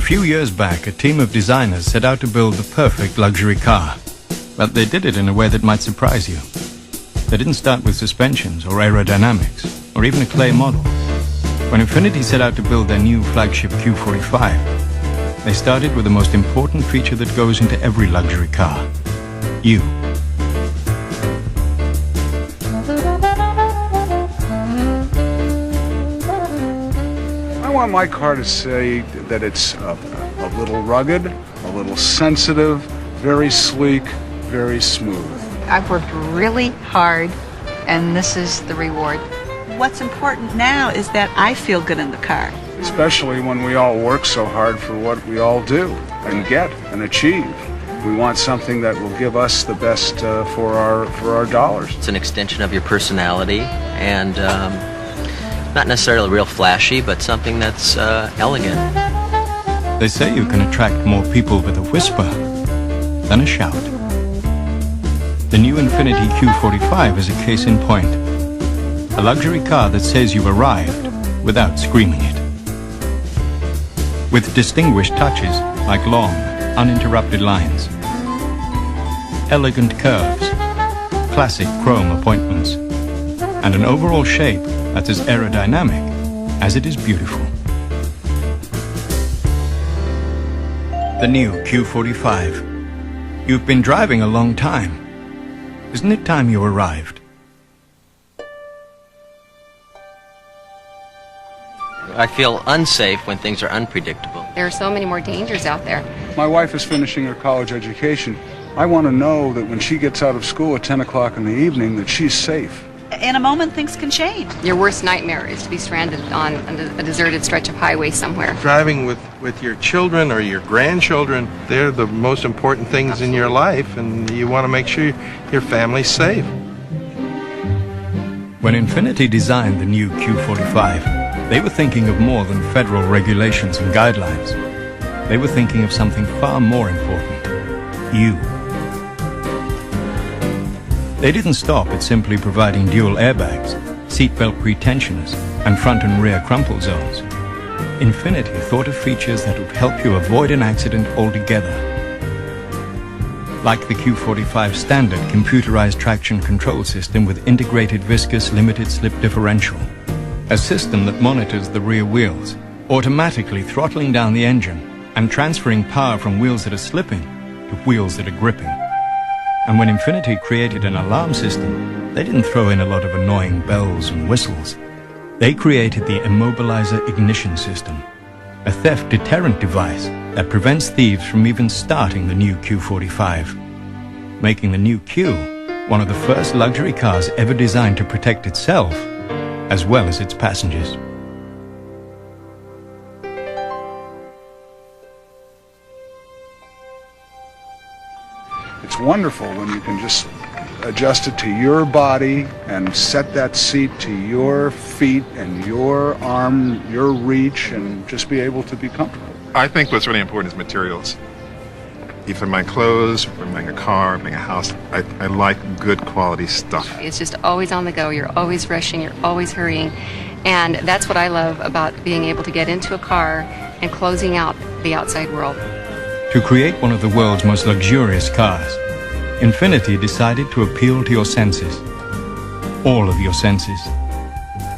few years back, a team of designers set out to build the perfect luxury car. But they did it in a way that might surprise you. They didn't start with suspensions or aerodynamics, or even a clay model. When Infiniti set out to build their new flagship Q45, they started with the most important feature that goes into every luxury car: you. I want my car to say that it's a little rugged, a little sensitive, very sleek, very smooth. I've worked really hard, and this is the reward. What's important now is that I feel good in the car. Especially when we all work so hard for what we all do and get and achieve. We want something that will give us the best for our dollars. It's an extension of your personality, and not necessarily real flashy, but something that's elegant. They say you can attract more people with a whisper than a shout. The new Infiniti Q45 is a case in point. A luxury car that says you've arrived without screaming it. With distinguished touches like long, uninterrupted lines, elegant curves, classic chrome appointments, and an overall shape that's as aerodynamic as it is beautiful. The new Q45. You've been driving a long time. Isn't it time you arrived? I feel unsafe when things are unpredictable. There are so many more dangers out there. My wife is finishing her college education. I want to know that when she gets out of school at 10 o'clock in the evening that she's safe. In a moment, things can change. Your worst nightmare is to be stranded on a deserted stretch of highway somewhere. Driving with your children or your grandchildren, they're the most important things in your life, and you want to make sure your family's safe. When Infiniti designed the new Q45, they were thinking of more than federal regulations and guidelines. They were thinking of something far more important: you. They didn't stop at simply providing dual airbags, seatbelt pretensioners, and front and rear crumple zones. Infiniti thought of features that would help you avoid an accident altogether. Like the Q45 standard computerized traction control system with integrated viscous limited slip differential, a system that monitors the rear wheels, automatically throttling down the engine and transferring power from wheels that are slipping to wheels that are gripping. And when Infiniti created an alarm system, they didn't throw in a lot of annoying bells and whistles. They created the Immobilizer Ignition System, a theft deterrent device that prevents thieves from even starting the new Q45, making the new Q one of the first luxury cars ever designed to protect itself as well as its passengers. It's wonderful when you can just adjust it to your body and set that seat to your feet and your arm, your reach, and just be able to be comfortable. I think what's really important is materials. If I'm buying clothes, if I'm buying a car, buying a house, I like good quality stuff. It's just always on the go. You're always rushing. You're always hurrying. And that's what I love about being able to get into a car and closing out the outside world. To create one of the world's most luxurious cars, Infiniti decided to appeal to your senses. All of your senses.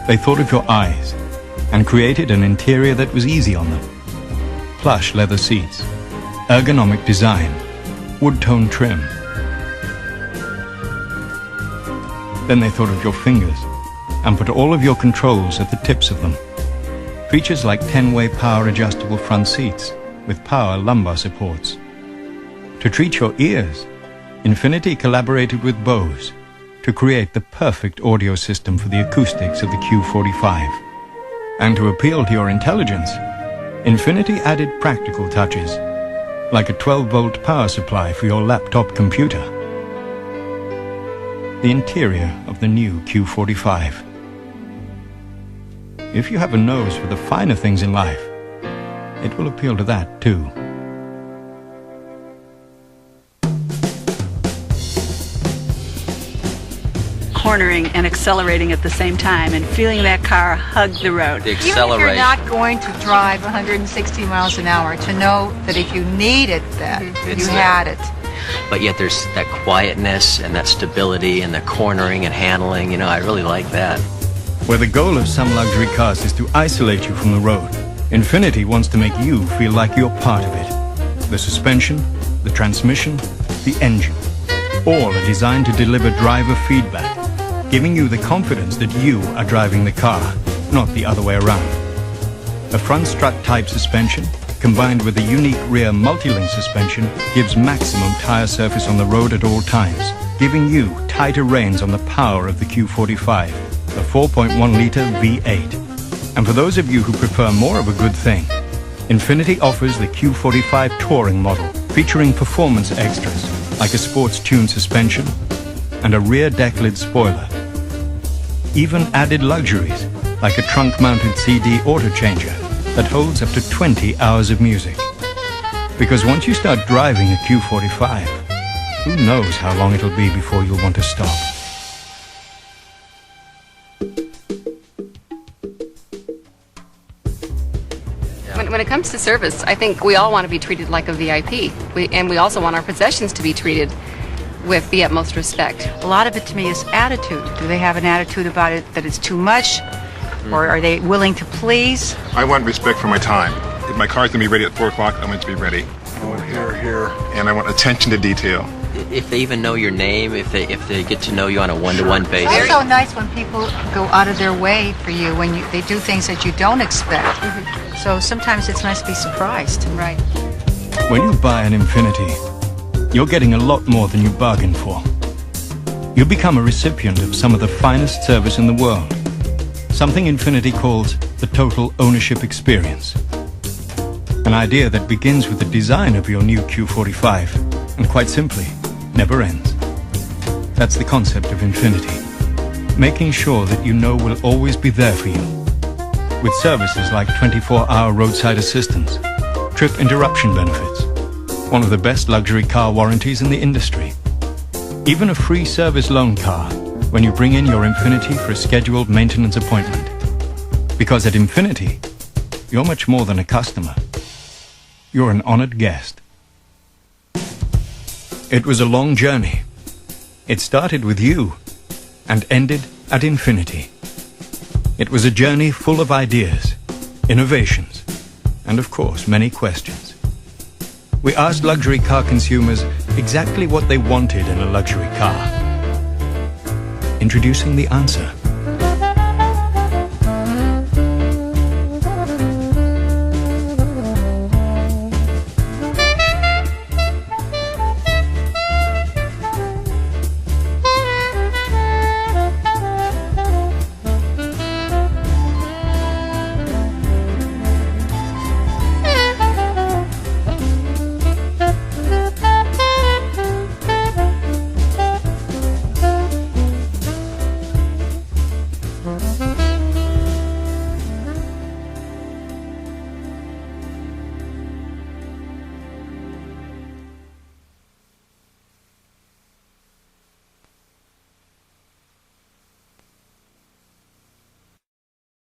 They thought of your eyes and created an interior that was easy on them. Plush leather seats, ergonomic design, wood-tone trim. Then they thought of your fingers and put all of your controls at the tips of them. Features like 10-way power adjustable front seats with power lumbar supports. To treat your ears, Infiniti collaborated with Bose to create the perfect audio system for the acoustics of the Q45. And to appeal to your intelligence, Infiniti added practical touches, like a 12-volt power supply for your laptop computer. The interior of the new Q45. If you have a nose for the finer things in life, it will appeal to that too. cornering and accelerating at the same time and feeling that car hug the road. The Even if you're acceleration. not going to drive 160 miles an hour, to know that if you needed that, It's you there. had it. But yet there's that quietness and that stability and the cornering and handling. You know, I really like that. Where the goal of some luxury cars is to isolate you from the road, Infiniti wants to make you feel like you're part of it. The suspension, the transmission, the engine, all are designed to deliver driver feedback, giving you the confidence that you are driving the car, not the other way around. A front strut type suspension, combined with a unique rear multi-link suspension, gives maximum tire surface on the road at all times, giving you tighter reins on the power of the Q45, a 4.1-litre V8. And for those of you who prefer more of a good thing, Infiniti offers the Q45 Touring model, featuring performance extras like a sports-tuned suspension and a rear deck lid spoiler. Even added luxuries like a trunk-mounted CD auto changer that holds up to 20 hours of music. Because once you start driving a Q45, who knows how long it'll be before you'll want to stop. When it comes to service, I think we all want to be treated like a VIP. And we also want our possessions to be treated with the utmost respect. A lot of it to me is attitude. Do they have an attitude about it that it's too much? Or are they willing to please? I want respect for my time. If my car's going to be ready at 4 o'clock, I want it to be ready. Oh, here. And I want attention to detail. If they even know your name, if they get to know you on a one-to-one basis. It's so nice when people go out of their way for you, when they do things that you don't expect. So sometimes it's nice to be surprised. Right. When you buy an Infiniti, you're getting a lot more than you bargained for. You become a recipient of some of the finest service in the world. Something Infiniti calls the total ownership experience. An idea that begins with the design of your new Q45 and quite simply never ends. That's the concept of Infiniti. Making sure that you know we'll always be there for you. With services like 24-hour roadside assistance, trip interruption benefits, one of the best luxury car warranties in the industry. Even a free service loan car when you bring in your Infiniti for a scheduled maintenance appointment. Because at Infiniti, you're much more than a customer. You're an honored guest. It was a long journey. It started with you and ended at Infiniti. It was a journey full of ideas, innovations, and of course, many questions. We asked luxury car consumers exactly what they wanted in a luxury car. Introducing the answer.